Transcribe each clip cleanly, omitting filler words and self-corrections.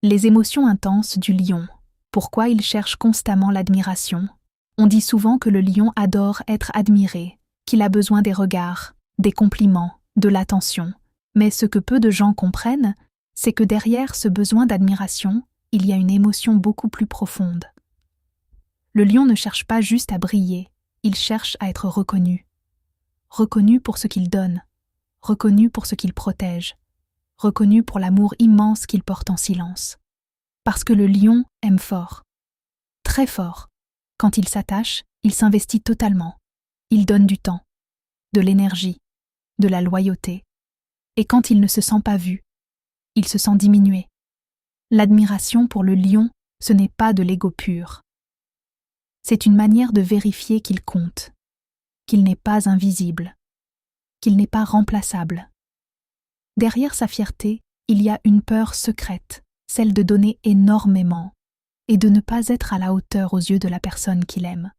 Les émotions intenses du lion. Pourquoi il cherche constamment l'admiration? On dit souvent que le lion adore être admiré, qu'il a besoin des regards, des compliments, de l'attention. Mais ce que peu de gens comprennent, c'est que derrière ce besoin d'admiration, il y a une émotion beaucoup plus profonde. Le lion ne cherche pas juste à briller, il cherche à être reconnu. Reconnu pour ce qu'il donne, reconnu pour ce qu'il protège, reconnu pour l'amour immense qu'il porte en silence. Parce que le lion aime fort, très fort. Quand il s'attache, il s'investit totalement. Il donne du temps, de l'énergie, de la loyauté. Et quand il ne se sent pas vu, il se sent diminué. L'admiration pour le lion, ce n'est pas de l'ego pur. C'est une manière de vérifier qu'il compte, qu'il n'est pas invisible, qu'il n'est pas remplaçable. Derrière sa fierté, il y a une peur secrète, celle de donner énormément et de ne pas être à la hauteur aux yeux de la personne qu'il aime.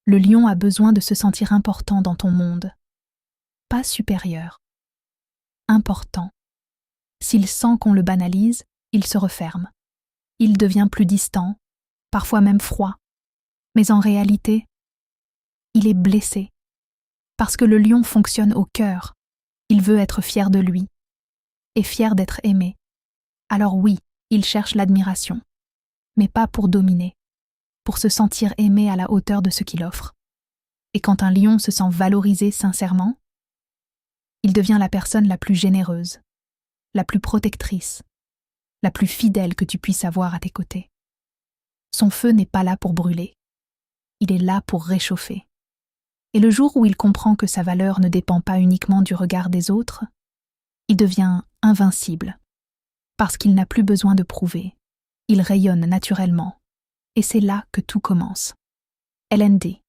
Le lion a besoin de se sentir important dans ton monde, pas supérieur, important. S'il sent qu'on le banalise, il se referme. Il devient plus distant, parfois même froid. Mais en réalité, il est blessé. Parce que le lion fonctionne au cœur. Il veut être fier de lui et fier d'être aimé. Alors oui, il cherche l'admiration, mais pas pour dominer, pour se sentir aimé à la hauteur de ce qu'il offre. Et quand un lion se sent valorisé sincèrement, il devient la personne la plus généreuse, la plus protectrice, la plus fidèle que tu puisses avoir à tes côtés. Son feu n'est pas là pour brûler, il est là pour réchauffer. Et le jour où il comprend que sa valeur ne dépend pas uniquement du regard des autres, il devient invincible, parce qu'il n'a plus besoin de prouver. Il rayonne naturellement, et c'est là que tout commence. LND